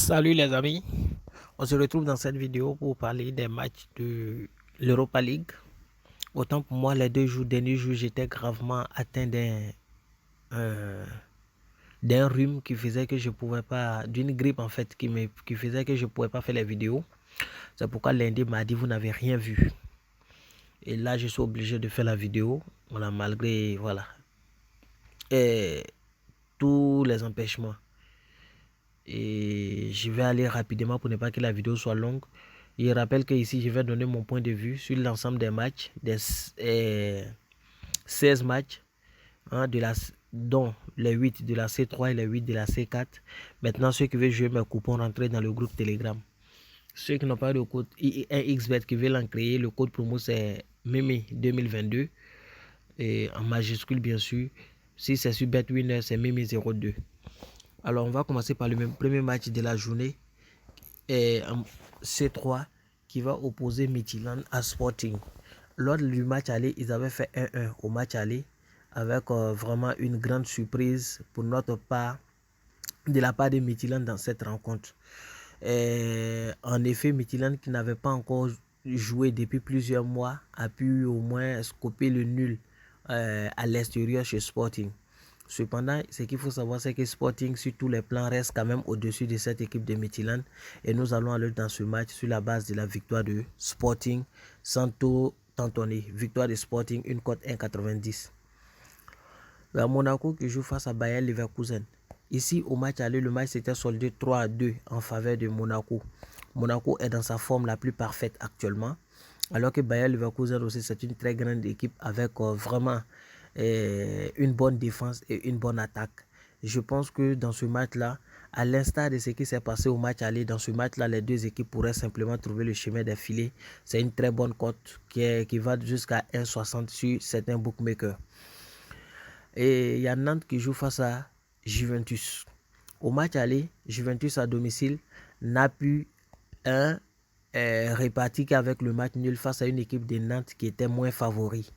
Salut les amis, on se retrouve dans cette vidéo pour parler des matchs de l'Europa League. Autant pour moi, les derniers jours, j'étais gravement atteint d'un rhume qui faisait que je pouvais pas, d'une grippe en fait, qui faisait que je pouvais pas faire les vidéos. C'est pourquoi lundi m'a dit vous n'avez rien vu. Et là, je suis obligé de faire la vidéo, voilà, malgré et tous les empêchements. Et je vais aller rapidement pour ne pas que la vidéo soit longue. Je rappelle que ici je vais donner mon point de vue sur l'ensemble des matchs, des 16 matchs, hein, dont les 8 de la C3 et les 8 de la C4. Maintenant, ceux qui veulent jouer mes coupons, rentrer dans le groupe Telegram. Ceux qui n'ont pas de code XBET qui veulent en créer, le code promo c'est Mimi 2022. Et en majuscule bien sûr. Si c'est sur BetWinner, c'est Mimi02. Alors on va commencer par le premier match de la journée. Et C3 qui va opposer Midtjylland à Sporting. Lors du match aller, ils avaient fait 1-1 au match aller avec vraiment une grande surprise pour notre part, de la part de Midtjylland dans cette rencontre. En effet, Midtjylland qui n'avait pas encore joué depuis plusieurs mois a pu au moins scoper le nul à l'extérieur chez Sporting. Cependant, ce qu'il faut savoir, c'est que Sporting, sur tous les plans, reste quand même au-dessus de cette équipe de Midtjylland. Et nous allons aller dans ce match sur la base de la victoire de Sporting, Santo Tantonné. Victoire de Sporting, une cote 1,90. Monaco qui joue face à Bayer Leverkusen. Ici, au match aller, le match s'était soldé 3-2 en faveur de Monaco. Monaco est dans sa forme la plus parfaite actuellement. Alors que Bayer Leverkusen aussi, c'est une très grande équipe avec vraiment une bonne défense et une bonne attaque. Je pense que dans ce match-là, à l'instar de ce qui s'est passé au match aller, dans ce match-là, les deux équipes pourraient simplement trouver le chemin des filets. C'est une très bonne cote qui va jusqu'à 1,60 sur certains bookmakers. Et il y a Nantes qui joue face à Juventus. Au match aller, Juventus à domicile n'a pu répartir qu'avec le match nul face à une équipe de Nantes qui était moins favori.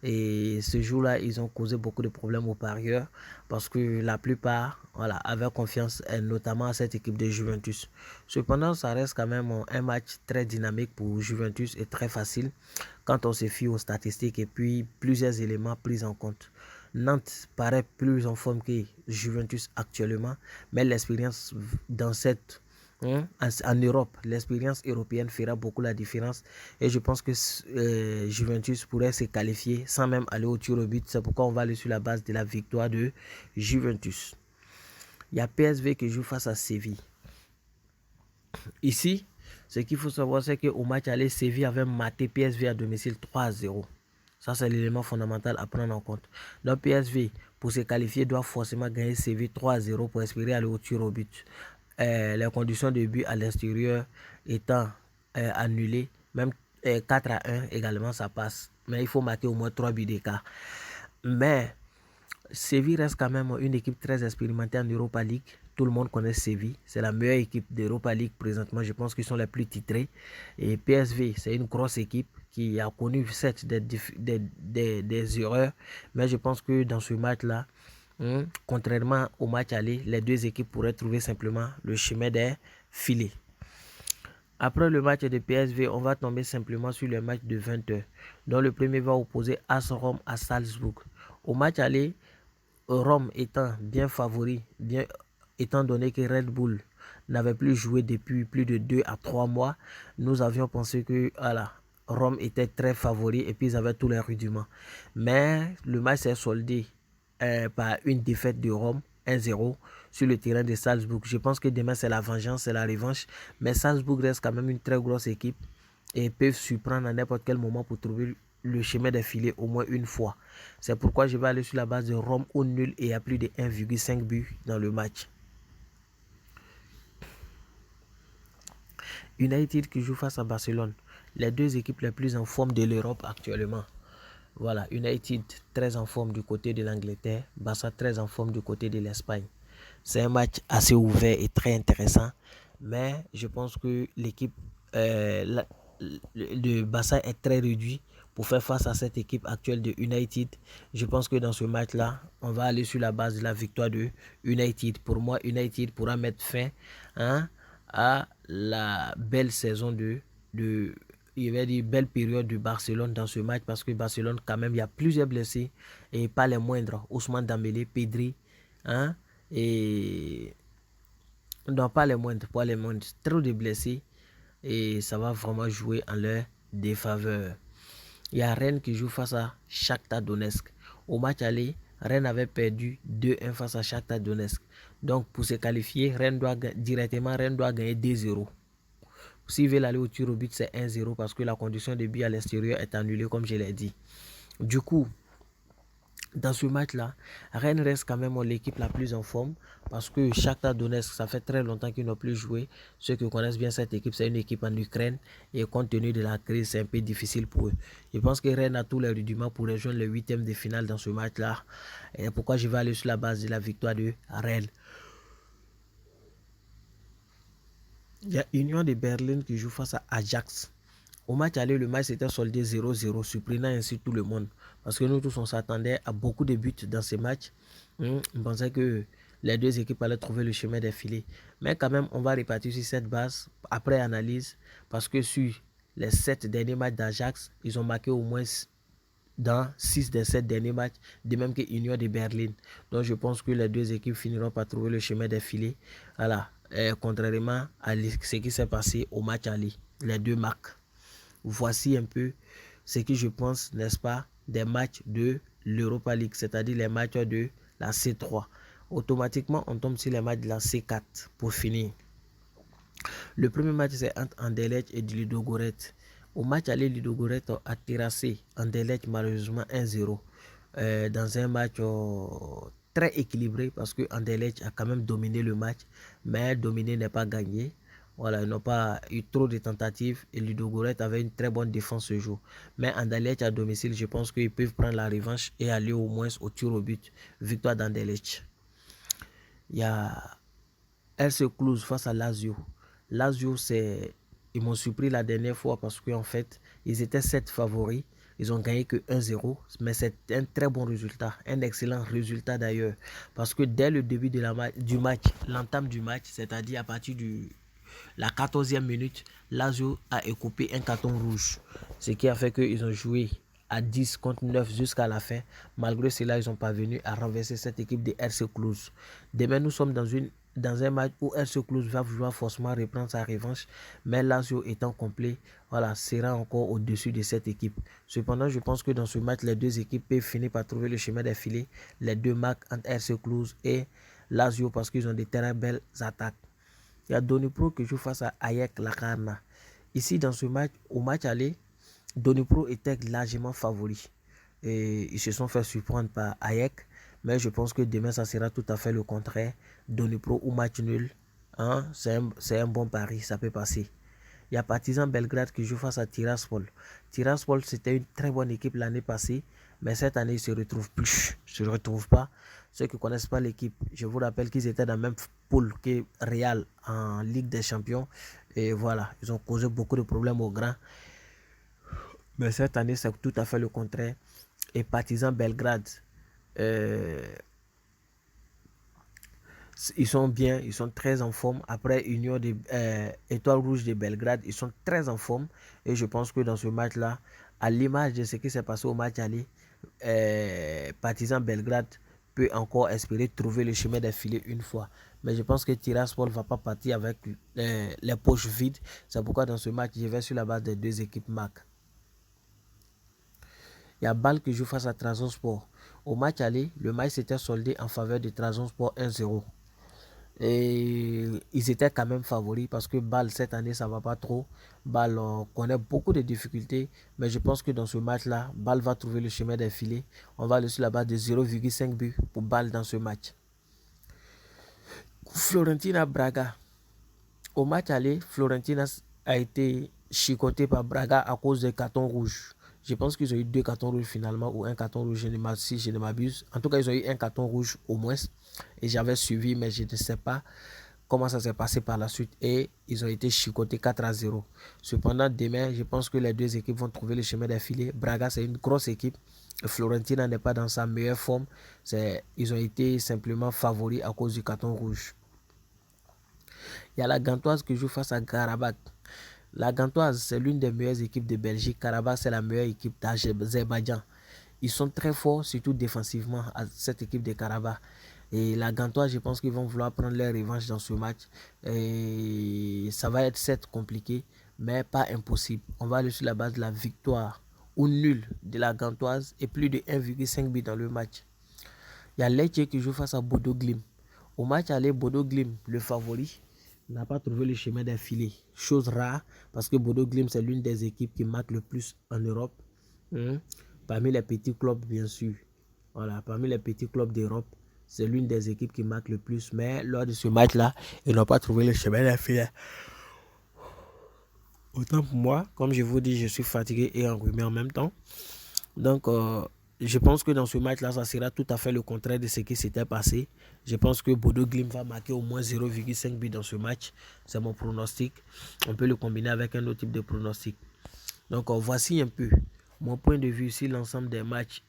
Et ce jour-là, ils ont causé beaucoup de problèmes aux parieurs parce que la plupart avaient confiance notamment à cette équipe de Juventus. Cependant, ça reste quand même un match très dynamique pour Juventus et très facile quand on se fie aux statistiques et puis plusieurs éléments pris en compte. Nantes paraît plus en forme que Juventus actuellement, mais l'expérience dans cette en Europe, l'expérience européenne fera beaucoup la différence et je pense que Juventus pourrait se qualifier sans même aller au tir au but. C'est pourquoi on va aller sur la base de la victoire de Juventus. Il y a PSV qui joue face à Séville. Ici, ce qu'il faut savoir, c'est qu'au match aller, Séville avait maté PSV à domicile 3-0. Ça, c'est l'élément fondamental à prendre en compte. Donc, PSV, pour se qualifier, doit forcément gagner Séville 3-0 pour espérer aller au tir au but. Les conditions de but à l'extérieur étant annulées, même 4-1 également, ça passe. Mais il faut marquer au moins 3 buts d'écart. Mais Séville reste quand même une équipe très expérimentée en Europa League. Tout le monde connaît Séville. C'est la meilleure équipe d'Europa League présentement. Je pense qu'ils sont les plus titrés. Et PSV, c'est une grosse équipe qui a connu certes des erreurs. Mais je pense que dans ce match-là, contrairement au match aller, les deux équipes pourraient trouver simplement le chemin des filets. Après le match de PSV, on va tomber simplement sur le match de 20h, dont le premier va opposer AS Rome à Salzbourg. Au match aller, Rome étant bien favori, étant donné que Red Bull n'avait plus joué depuis plus de 2 à 3 mois, nous avions pensé que Rome était très favori et puis ils avaient tous les rudiments. Mais le match s'est soldé par une défaite de Rome 1-0 sur le terrain de Salzbourg. Je pense que demain c'est la vengeance, c'est la revanche. Mais Salzbourg reste quand même une très grosse équipe et peuvent surprendre à n'importe quel moment pour trouver le chemin des filets au moins une fois. C'est pourquoi je vais aller sur la base de Rome au nul et à plus de 1,5 but dans le match. United qui joue face à Barcelone. Les deux équipes les plus en forme de l'Europe actuellement. Voilà, United très en forme du côté de l'Angleterre, Barça très en forme du côté de l'Espagne. C'est un match assez ouvert et très intéressant, mais je pense que l'équipe de Barça est très réduite pour faire face à cette équipe actuelle de United. Je pense que dans ce match-là, on va aller sur la base de la victoire de United. Pour moi, United pourra mettre fin à la belle saison il va dire belle période de Barcelone dans ce match parce que Barcelone quand même il y a plusieurs blessés et pas les moindres. Ousmane Dembélé, Pedri, hein, et non pas les moindres, pas les moindres, trop de blessés et ça va vraiment jouer en leur défaveur. Il y a Rennes qui joue face à Shakhtar Donetsk. Au match aller, Rennes avait perdu 2-1 face à Shakhtar Donetsk. Donc pour se qualifier, Rennes doit gagner 2-0. S'ils veulent aller au tir au but, c'est 1-0 parce que la condition de but à l'extérieur est annulée comme je l'ai dit. Du coup, dans ce match-là, Rennes reste quand même l'équipe la plus en forme parce que Shakhtar Donetsk, ça fait très longtemps qu'ils n'ont plus joué. Ceux qui connaissent bien cette équipe, c'est une équipe en Ukraine et compte tenu de la crise, c'est un peu difficile pour eux. Je pense que Rennes a tous les rudiments pour rejoindre le 8e de finale dans ce match-là. Et pourquoi je vais aller sur la base de la victoire de Rennes. Il y a Union de Berlin qui joue face à Ajax. Au match aller, le match s'était soldé 0-0, surprenant ainsi tout le monde. Parce que nous tous, on s'attendait à beaucoup de buts dans ces matchs. On pensait que les deux équipes allaient trouver le chemin des filets. Mais quand même, on va repartir sur cette base après analyse. Parce que sur les 7 derniers matchs d'Ajax, ils ont marqué au moins dans 6 des 7 derniers matchs, de même que Union de Berlin. Donc je pense que les deux équipes finiront par trouver le chemin des filets. Voilà. Contrairement à ce qui s'est passé au match aller. Les deux marques. Voici un peu ce que je pense, n'est-ce pas, des matchs de l'Europa League, c'est-à-dire les matchs de la C3. Automatiquement, on tombe sur les matchs de la C4 pour finir. Le premier match, c'est entre Anderlecht et Ludogorets. Au match aller, Ludogorets a terrassé Anderlecht malheureusement 1-0 dans un match très équilibré parce que Anderlecht a quand même dominé le match, mais dominer n'est pas gagné. Voilà, ils n'ont pas eu trop de tentatives et Ludogorets avait une très bonne défense ce jour. Mais Anderlecht à domicile, je pense qu'ils peuvent prendre la revanche et aller au moins au tir au but. Victoire d'Anderlecht. Il y a RC Cluj face à Lazio. Lazio, ils m'ont surpris la dernière fois parce qu'en fait, ils étaient 7 favoris. Ils ont gagné que 1-0, mais c'est un très bon résultat, un excellent résultat d'ailleurs. Parce que dès le début du match, l'entame du match, c'est-à-dire à partir de la 14e minute, Lazio a écopé un carton rouge. Ce qui a fait qu'ils ont joué à 10 contre 9 jusqu'à la fin. Malgré cela, ils sont parvenus à renverser cette équipe de RC Cluj. Demain, nous sommes dans un match où RC Cluj va vouloir forcément reprendre sa revanche, mais Lazio étant complet, voilà, sera encore au-dessus de cette équipe. Cependant, je pense que dans ce match, les deux équipes peuvent finir par trouver le chemin des filets. Les deux marques entre RC Cluj et Lazio parce qu'ils ont des très belles attaques. Il y a Dnipro qui joue face à AEK Larnaca. Ici, dans ce match, au match aller, Dnipro était largement favori. Et ils se sont fait surprendre par AEK. Mais je pense que demain, ça sera tout à fait le contraire. Dnipro ou match nul, hein, c'est un bon pari, ça peut passer. Il y a Partizan Belgrade qui joue face à Tiraspol. Tiraspol, c'était une très bonne équipe l'année passée, mais cette année, ils ne se retrouvent plus. Ils ne se retrouvent pas. Ceux qui ne connaissent pas l'équipe, je vous rappelle qu'ils étaient dans la même poule que Real en Ligue des Champions. Et voilà, ils ont causé beaucoup de problèmes aux grands. Mais cette année, c'est tout à fait le contraire. Et Partizan Belgrade, ils sont bien, ils sont très en forme. Après Union de Étoile Rouge de Belgrade, ils sont très en forme. Et je pense que dans ce match-là, à l'image de ce qui s'est passé au match aller, Partizan Belgrade peut encore espérer trouver le chemin des filets une fois. Mais je pense que Tiraspol ne va pas partir avec les poches vides. C'est pourquoi dans ce match, je vais sur la base des deux équipes MAC. Il y a Bâle qui joue face à Trabzonspor. Au match aller, le match s'était soldé en faveur de Trabzonspor 1-0. Et ils étaient quand même favoris parce que Bâle cette année ça va pas trop. Bâle connaît beaucoup de difficultés, mais je pense que dans ce match là, Bâle va trouver le chemin des filets. On va aller sur la base de 0,5 buts pour Bâle dans ce match. Fiorentina Braga. Au match aller, Fiorentina a été chicoté par Braga à cause des cartons rouges. Je pense qu'ils ont eu 2 cartons rouges finalement ou un carton rouge si je ne m'abuse. En tout cas, ils ont eu un carton rouge au moins. Et j'avais suivi, mais je ne sais pas comment ça s'est passé par la suite. Et ils ont été chicotés 4-0. Cependant, demain, je pense que les deux équipes vont trouver le chemin des filets. Braga, c'est une grosse équipe. Florentina n'est pas dans sa meilleure forme. Ils ont été simplement favoris à cause du carton rouge. Il y a la Gantoise qui joue face à Karabakh. La Gantoise, c'est l'une des meilleures équipes de Belgique. Karabakh, c'est la meilleure équipe d'Azerbaïdjan. Ils sont très forts, surtout défensivement, à cette équipe de Karabakh. Et la Gantoise, je pense qu'ils vont vouloir prendre leur revanche dans ce match. Et ça va être certes compliqué, mais pas impossible. On va aller sur la base de la victoire ou nul de la Gantoise et plus de 1,5 but dans le match. Il y a Lecce qui joue face à Bodo Glimt. Au match aller, Bodo Glimt, le favori, n'a pas trouvé le chemin d'un filet. Chose rare, parce que Bodo Glimt, c'est l'une des équipes qui marque le plus en Europe. Parmi les petits clubs, bien sûr. Voilà, parmi les petits clubs d'Europe, c'est l'une des équipes qui marque le plus. Mais lors de ce match-là, ils n'ont pas trouvé le chemin d'un filet. Autant pour moi, comme je vous dis, je suis fatigué et enrhumé en même temps. Donc, je pense que dans ce match-là, ça sera tout à fait le contraire de ce qui s'était passé. Je pense que Bodo Glimt va marquer au moins 0,5 but dans ce match. C'est mon pronostic. On peut le combiner avec un autre type de pronostic. Donc, voici un peu mon point de vue sur l'ensemble des matchs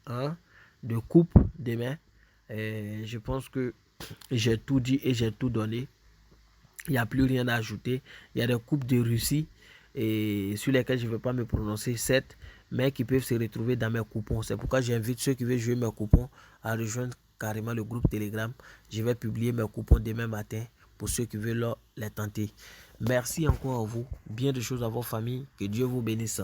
de coupe demain. Je pense que j'ai tout dit et j'ai tout donné. Il n'y a plus rien à ajouter. Il y a des coupes de Russie et sur lesquelles je ne vais pas me prononcer, 7, mais qui peuvent se retrouver dans mes coupons. C'est pourquoi j'invite ceux qui veulent jouer mes coupons à rejoindre carrément le groupe Telegram. Je vais publier mes coupons demain matin pour ceux qui veulent les tenter. Merci encore à vous. Bien de choses à vos familles. Que Dieu vous bénisse.